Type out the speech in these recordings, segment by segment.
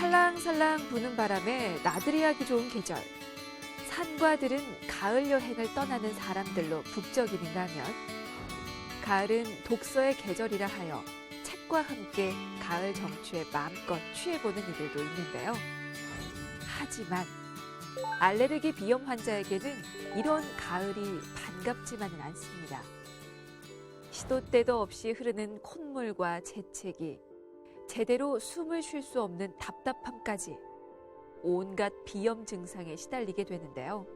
살랑살랑 부는 바람에 나들이 하기 좋은 계절. 산과 들은 가을 여행을 떠나는 사람들로 북적이는가 하면 가을은 독서의 계절이라 하여 책과 함께 가을 정취에 마음껏 취해보는 이들도 있는데요. 하지만 알레르기 비염 환자에게는 이런 가을이 반갑지만은 않습니다. 시도 때도 없이 흐르는 콧물과 재채기, 제대로 숨을 쉴 수 없는 답답함까지 온갖 비염 증상에 시달리게 되는데요.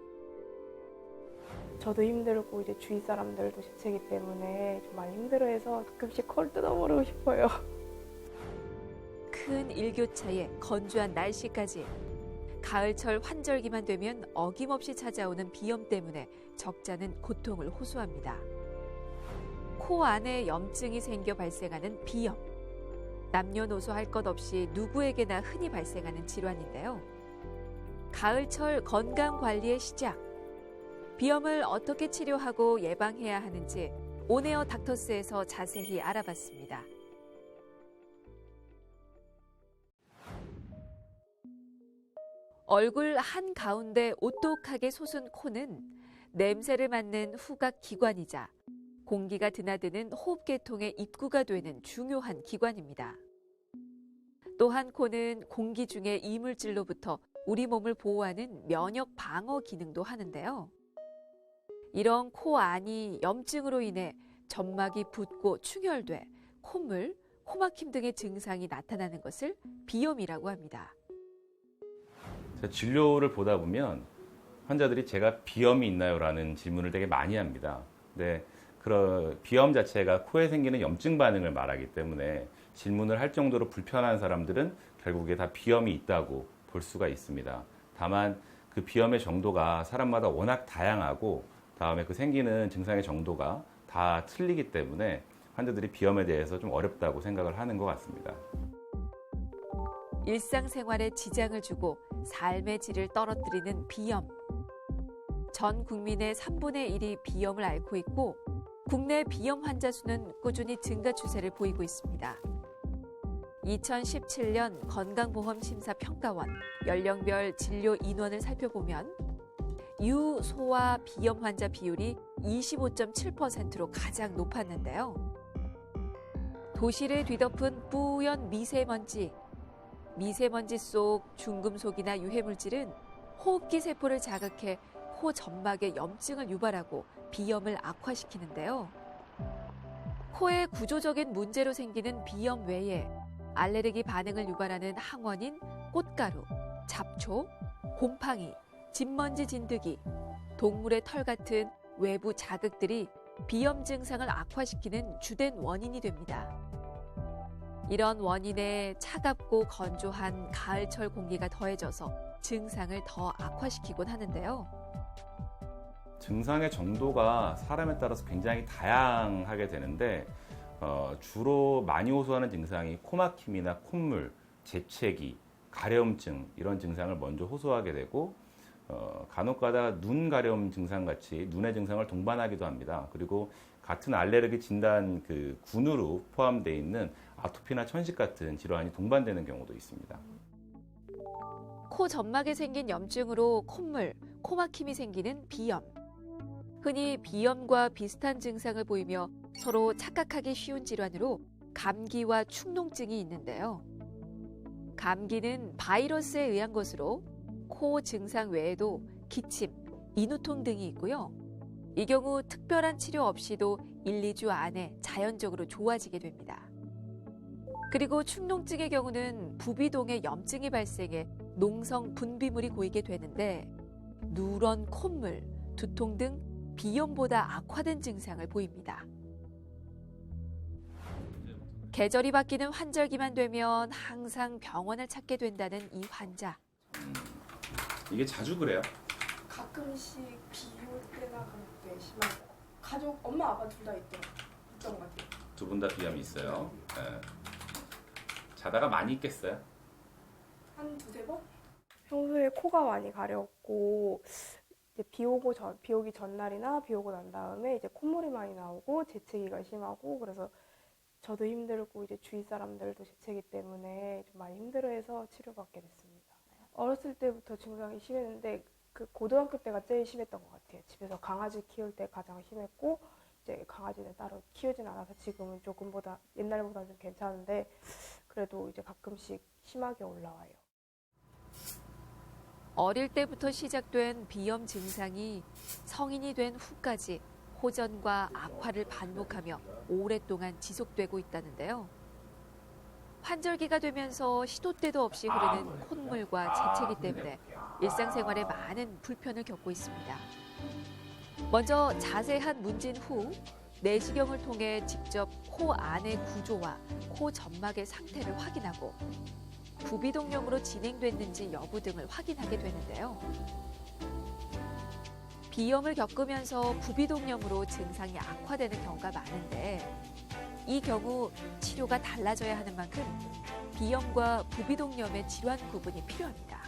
저도 힘들고 이제 주위 사람들도 재채기 때문에 좀 많이 힘들어해서 가끔씩 코를 뜯어버리고 싶어요. 큰 일교차에 건조한 날씨까지 가을철 환절기만 되면 어김없이 찾아오는 비염 때문에 적잖은 고통을 호소합니다. 코 안에 염증이 생겨 발생하는 비염. 남녀노소 할 것 없이 누구에게나 흔히 발생하는 질환인데요. 가을철 건강관리의 시작. 비염을 어떻게 치료하고 예방해야 하는지 온에어 닥터스에서 자세히 알아봤습니다. 얼굴 한가운데 오똑하게 솟은 코는 냄새를 맡는 후각 기관이자 공기가 드나드는 호흡계통의 입구가 되는 중요한 기관입니다. 또한 코는 공기 중의 이물질로부터 우리 몸을 보호하는 면역 방어 기능도 하는데요. 이런 코 안이 염증으로 인해 점막이 붓고 충혈돼 콧물, 코막힘 등의 증상이 나타나는 것을 비염이라고 합니다. 진료를 보다 보면 환자들이 제가 비염이 있나요? 라는 질문을 되게 많이 합니다. 근데 그런 비염 자체가 코에 생기는 염증 반응을 말하기 때문에 질문을 할 정도로 불편한 사람들은 결국에 다 비염이 있다고 볼 수가 있습니다. 다만 그 비염의 정도가 사람마다 워낙 다양하고 다음에 그 생기는 증상의 정도가 다 틀리기 때문에 환자들이 비염에 대해서 좀 어렵다고 생각을 하는 것 같습니다. 일상생활에 지장을 주고 삶의 질을 떨어뜨리는 비염. 전 국민의 3분의 1이 비염을 앓고 있고 국내 비염 환자 수는 꾸준히 증가 추세를 보이고 있습니다. 2017년 건강보험심사평가원 연령별 진료 인원을 살펴보면 유, 소아 비염 환자 비율이 25.7%로 가장 높았는데요. 도시를 뒤덮은 뿌연 미세먼지 속 중금속이나 유해물질은 호흡기 세포를 자극해 코 점막에 염증을 유발하고 비염을 악화시키는데요. 코의 구조적인 문제로 생기는 비염 외에 알레르기 반응을 유발하는 항원인 꽃가루, 잡초, 곰팡이, 진먼지 진드기, 동물의 털 같은 외부 자극들이 비염 증상을 악화시키는 주된 원인이 됩니다. 이런 원인에 차갑고 건조한 가을철 공기가 더해져서 증상을 더 악화시키곤 하는데요. 증상의 정도가 사람에 따라서 굉장히 다양하게 되는데 주로 많이 호소하는 증상이 코막힘이나 콧물, 재채기, 가려움증 이런 증상을 먼저 호소하게 되고 간혹가다 눈 가려움 증상 같이 눈의 증상을 동반하기도 합니다. 그리고 같은 알레르기 진단 그 군으로 포함되어 있는 아토피나 천식 같은 질환이 동반되는 경우도 있습니다. 코 점막에 생긴 염증으로 콧물, 코막힘이 생기는 비염. 흔히 비염과 비슷한 증상을 보이며 서로 착각하기 쉬운 질환으로 감기와 축농증이 있는데요. 감기는 바이러스에 의한 것으로 코 증상 외에도 기침, 인후통 등이 있고요. 이 경우 특별한 치료 없이도 1, 2주 안에 자연적으로 좋아지게 됩니다. 그리고 축농증의 경우는 부비동에 염증이 발생해 농성 분비물이 고이게 되는데 누런 콧물, 두통 등 비염보다 악화된 증상을 보입니다. 계절이 바뀌는 환절기만 되면 항상 병원을 찾게 된다는 이 환자. 이게 자주 그래요? 가끔씩 비 올 때나 그럴 때 심하고 가족 엄마 아빠 둘 다 있던 것 같아요. 두 분 다 비염이 있어요. 네. 자다가 많이 있겠어요? 한 두세 번? 평소에 코가 많이 가렵고 이제 비 오기 전날이나 비 오고 난 다음에 이제 콧물이 많이 나오고 재채기가 심하고 그래서 저도 힘들고 이제 주위 사람들도 재채기 때문에 좀 많이 힘들어해서 치료받게 됐습니다. 어렸을 때부터 증상이 심했는데 그 고등학교 때가 제일 심했던 것 같아요. 집에서 강아지 키울 때 가장 심했고 이제 강아지는 따로 키우진 않아서 지금은 조금보다 옛날보다 좀 괜찮은데 그래도 이제 가끔씩 심하게 올라와요. 어릴 때부터 시작된 비염 증상이 성인이 된 후까지 호전과 악화를 반복하며 오랫동안 지속되고 있다는데요. 환절기가 되면서 시도 때도 없이 흐르는 콧물과 재채기 때문에 일상생활에 많은 불편을 겪고 있습니다. 먼저 자세한 문진 후 내시경을 통해 직접 코 안의 구조와 코 점막의 상태를 확인하고 부비동염으로 진행됐는지 여부 등을 확인하게 되는데요. 비염을 겪으면서 부비동염으로 증상이 악화되는 경우가 많은데 이 경우 치료가 달라져야 하는 만큼 비염과 부비동염의 질환 구분이 필요합니다.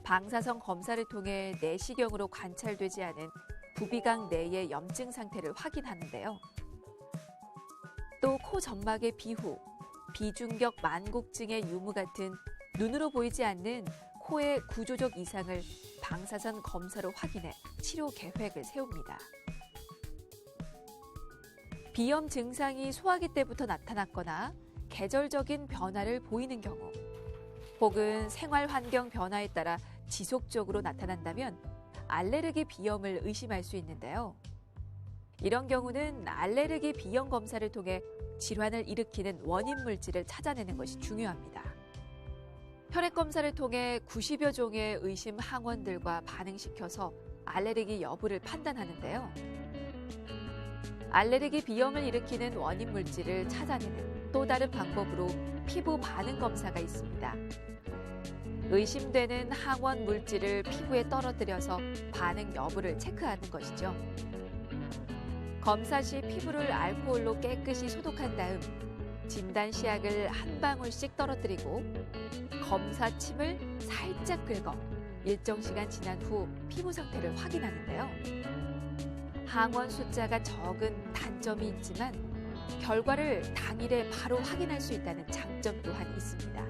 방사선 검사를 통해 내시경으로 관찰되지 않은 부비강 내의 염증 상태를 확인하는데요. 또 코 점막의 비후, 비중격 만곡증의 유무 같은 눈으로 보이지 않는 코의 구조적 이상을 방사선 검사로 확인해 치료 계획을 세웁니다. 비염 증상이 소화기 때부터 나타났거나 계절적인 변화를 보이는 경우 혹은 생활 환경 변화에 따라 지속적으로 나타난다면 알레르기 비염을 의심할 수 있는데요. 이런 경우는 알레르기 비염 검사를 통해 질환을 일으키는 원인 물질을 찾아내는 것이 중요합니다. 혈액 검사를 통해 90여 종의 의심 항원들과 반응시켜서 알레르기 여부를 판단하는데요. 알레르기 비염을 일으키는 원인 물질을 찾아내는 또 다른 방법으로 피부 반응 검사가 있습니다. 의심되는 항원 물질을 피부에 떨어뜨려서 반응 여부를 체크하는 것이죠. 검사 시 피부를 알코올로 깨끗이 소독한 다음 진단 시약을 한 방울씩 떨어뜨리고 검사 침을 살짝 긁어 일정 시간 지난 후 피부 상태를 확인하는데요. 항원 숫자가 적은 단점이 있지만 결과를 당일에 바로 확인할 수 있다는 장점 또한 있습니다.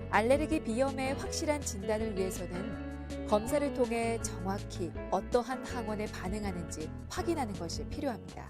알레르기 비염의 확실한 진단을 위해서는 검사를 통해 정확히 어떠한 항원에 반응하는지 확인하는 것이 필요합니다.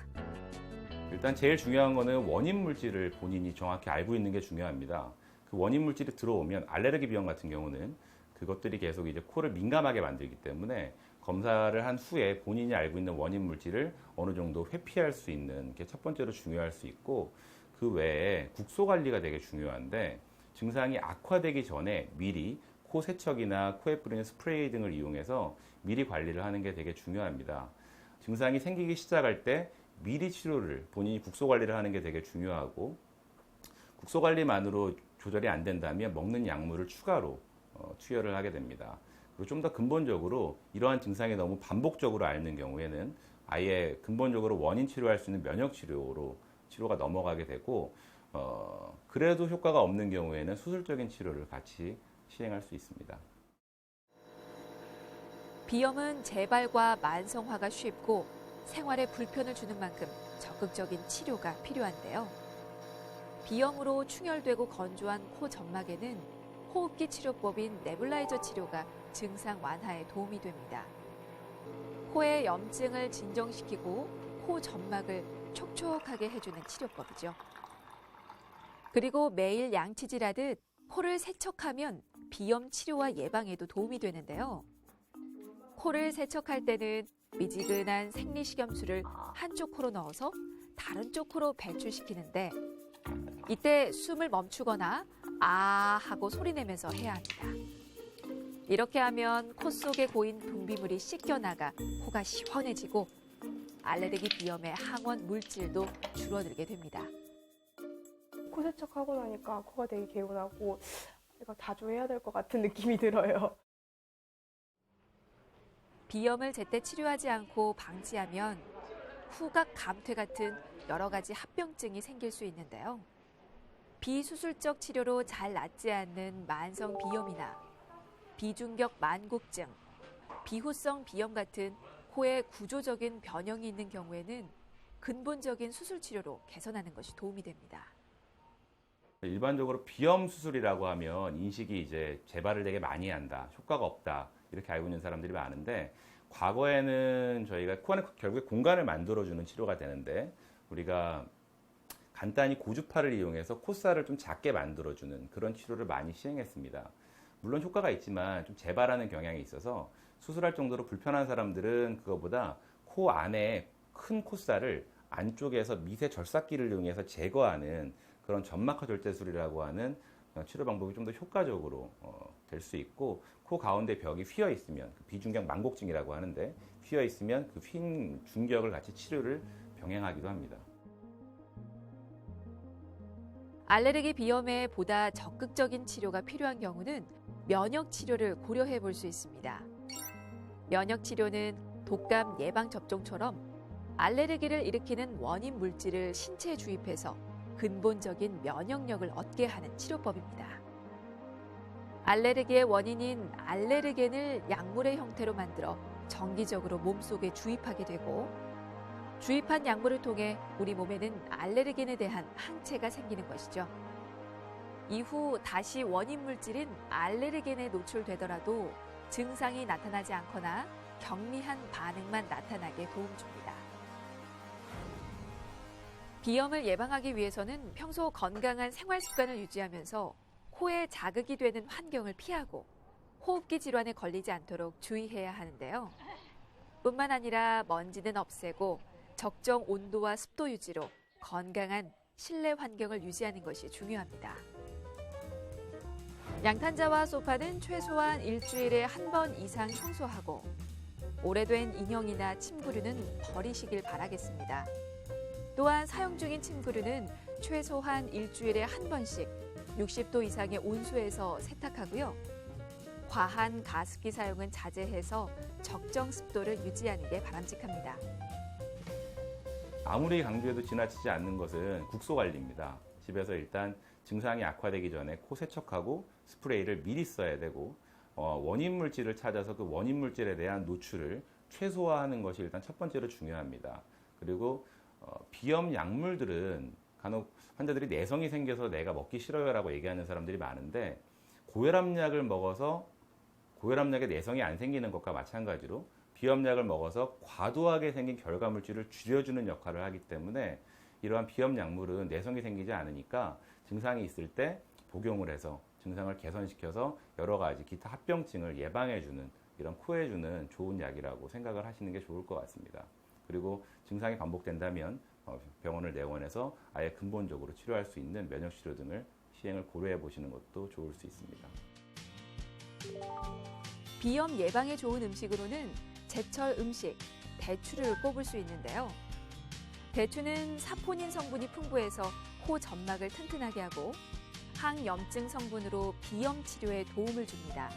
일단 제일 중요한 거는 원인 물질을 본인이 정확히 알고 있는 게 중요합니다. 그 원인 물질이 들어오면 알레르기 비염 같은 경우는 그것들이 계속 이제 코를 민감하게 만들기 때문에 검사를 한 후에 본인이 알고 있는 원인 물질을 어느 정도 회피할 수 있는 게 첫 번째로 중요할 수 있고 그 외에 국소 관리가 되게 중요한데 증상이 악화되기 전에 미리 코 세척이나 코에 뿌리는 스프레이 등을 이용해서 미리 관리를 하는 게 되게 중요합니다. 증상이 생기기 시작할 때 미리 치료를 본인이 국소 관리를 하는 게 되게 중요하고 국소 관리만으로 조절이 안 된다면 먹는 약물을 추가로 투여를 하게 됩니다. 그리고 좀 더 근본적으로 이러한 증상이 너무 반복적으로 앓는 경우에는 아예 근본적으로 원인 치료할 수 있는 면역 치료로 치료가 넘어가게 되고 그래도 효과가 없는 경우에는 수술적인 치료를 같이 시행할 수 있습니다. 비염은 재발과 만성화가 쉽고 생활에 불편을 주는 만큼 적극적인 치료가 필요한데요. 비염으로 충혈되고 건조한 코 점막에는 호흡기 치료법인 네뷸라이저 치료가 증상 완화에 도움이 됩니다. 코의 염증을 진정시키고 코 점막을 촉촉하게 해주는 치료법이죠. 그리고 매일 양치질하듯 코를 세척하면 비염 치료와 예방에도 도움이 되는데요. 코를 세척할 때는 미지근한 생리식염수를 한쪽 코로 넣어서 다른 쪽 코로 배출시키는데 이때 숨을 멈추거나 아 하고 소리내면서 해야 합니다. 이렇게 하면 코 속에 고인 분비물이 씻겨나가 코가 시원해지고 알레르기 비염의 항원 물질도 줄어들게 됩니다. 코 세척하고 나니까 코가 되게 개운하고 이거 자주 해야 될 것 같은 느낌이 들어요. 비염을 제때 치료하지 않고 방치하면 후각 감퇴 같은 여러 가지 합병증이 생길 수 있는데요. 비수술적 치료로 잘 낫지 않는 만성 비염이나 비중격 만곡증, 비후성 비염 같은 코에 구조적인 변형이 있는 경우에는 근본적인 수술 치료로 개선하는 것이 도움이 됩니다. 일반적으로 비염 수술이라고 하면 인식이 이제 재발을 되게 많이 한다, 효과가 없다 이렇게 알고 있는 사람들이 많은데, 과거에는 저희가 코 안에 결국에 공간을 만들어주는 치료가 되는데, 우리가 간단히 고주파를 이용해서 콧살을 좀 작게 만들어주는 그런 치료를 많이 시행했습니다. 물론 효과가 있지만 좀 재발하는 경향이 있어서 수술할 정도로 불편한 사람들은 그거보다 코 안에 큰 콧살을 안쪽에서 미세 절삭기를 이용해서 제거하는 그런 점막하 절제술이라고 하는 치료 방법이 좀 더 효과적으로 될 수 있고, 코 가운데 벽이 휘어 있으면, 비중격 망곡증이라고 하는데, 휘어 있으면 그 휜 중격을 같이 치료를 병행하기도 합니다. 알레르기 비염에 보다 적극적인 치료가 필요한 경우는 면역 치료를 고려해 볼 수 있습니다. 면역 치료는 독감 예방 접종처럼 알레르기를 일으키는 원인 물질을 신체에 주입해서 근본적인 면역력을 얻게 하는 치료법입니다. 알레르기의 원인인 알레르겐을 약물의 형태로 만들어 정기적으로 몸속에 주입하게 되고, 주입한 약물을 통해 우리 몸에는 알레르겐에 대한 항체가 생기는 것이죠. 이후 다시 원인 물질인 알레르겐에 노출되더라도 증상이 나타나지 않거나 경미한 반응만 나타나게 도움 줍니다. 비염을 예방하기 위해서는 평소 건강한 생활 습관을 유지하면서 코에 자극이 되는 환경을 피하고 호흡기 질환에 걸리지 않도록 주의해야 하는데요. 뿐만 아니라 먼지는 없애고 적정 온도와 습도 유지로 건강한 실내 환경을 유지하는 것이 중요합니다. 양탄자와 소파는 최소한 일주일에 한 번 이상 청소하고, 오래된 인형이나 침구류는 버리시길 바라겠습니다. 또한 사용 중인 침구류는 최소한 일주일에 한 번씩 60도 이상의 온수에서 세탁하고요. 과한 가습기 사용은 자제해서 적정 습도를 유지하는 게 바람직합니다. 아무리 강조해도 지나치지 않는 것은 국소 관리입니다. 집에서 일단 증상이 악화되기 전에 코 세척하고 스프레이를 미리 써야 되고, 원인 물질을 찾아서 그 원인 물질에 대한 노출을 최소화하는 것이 일단 첫 번째로 중요합니다. 그리고 비염 약물들은 간혹 환자들이 내성이 생겨서 내가 먹기 싫어요라고 얘기하는 사람들이 많은데, 고혈압약을 먹어서 고혈압약에 내성이 안 생기는 것과 마찬가지로 비염약을 먹어서 과도하게 생긴 결과물질을 줄여주는 역할을 하기 때문에, 이러한 비염 약물은 내성이 생기지 않으니까 증상이 있을 때 복용을 해서 증상을 개선시켜서 여러 가지 기타 합병증을 예방해주는, 이런 코에 주는 좋은 약이라고 생각을 하시는 게 좋을 것 같습니다. 그리고 증상이 반복된다면 병원을 내원해서 아예 근본적으로 치료할 수 있는 면역치료 등을 시행을 고려해 보시는 것도 좋을 수 있습니다. 비염 예방에 좋은 음식으로는 제철 음식, 대추를 꼽을 수 있는데요. 대추는 사포닌 성분이 풍부해서 코 점막을 튼튼하게 하고 항염증 성분으로 비염 치료에 도움을 줍니다.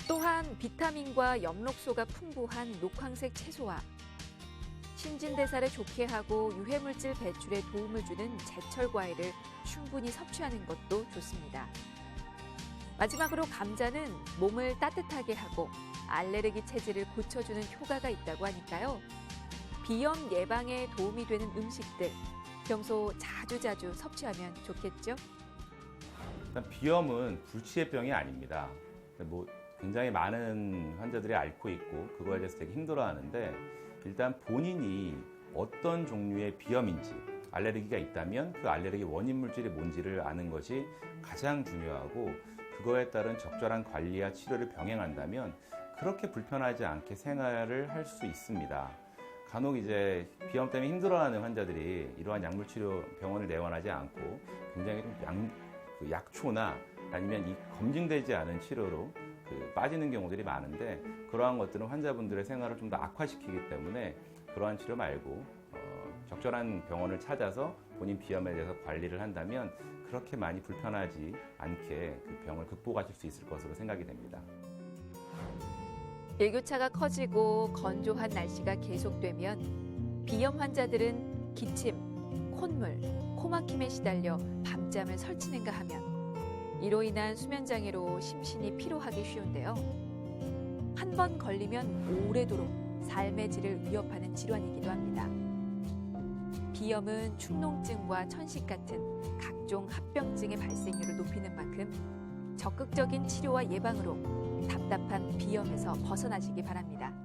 또한 비타민과 엽록소가 풍부한 녹황색 채소와 신진대사를 좋게 하고 유해물질 배출에 도움을 주는 제철 과일을 충분히 섭취하는 것도 좋습니다. 마지막으로 감자는 몸을 따뜻하게 하고 알레르기 체질을 고쳐주는 효과가 있다고 하니까요. 비염 예방에 도움이 되는 음식들, 평소 자주자주 섭취하면 좋겠죠? 일단 비염은 불치의 병이 아닙니다. 굉장히 많은 환자들이 앓고 있고 그거에 대해서 되게 힘들어하는데, 일단 본인이 어떤 종류의 비염인지, 알레르기가 있다면 그 알레르기 원인 물질이 뭔지를 아는 것이 가장 중요하고, 그거에 따른 적절한 관리와 치료를 병행한다면 그렇게 불편하지 않게 생활을 할 수 있습니다. 간혹 이제 비염 때문에 힘들어하는 환자들이 이러한 약물 치료 병원을 내원하지 않고 굉장히 좀 약초나 아니면 이 검증되지 않은 치료로 빠지는 경우들이 많은데, 그러한 것들은 환자분들의 생활을 좀 더 악화시키기 때문에 그러한 치료 말고 적절한 병원을 찾아서 본인 비염에 대해서 관리를 한다면 그렇게 많이 불편하지 않게 그 병을 극복하실 수 있을 것으로 생각이 됩니다. 일교차가 커지고 건조한 날씨가 계속되면 비염 환자들은 기침, 콧물, 코막힘에 시달려 밤잠을 설치는가 하면 이로 인한 수면장애로 심신이 피로하기 쉬운데요. 한 번 걸리면 오래도록 삶의 질을 위협하는 질환이기도 합니다. 비염은 축농증과 천식 같은 각종 합병증의 발생률을 높이는 만큼 적극적인 치료와 예방으로 답답한 비염에서 벗어나시기 바랍니다.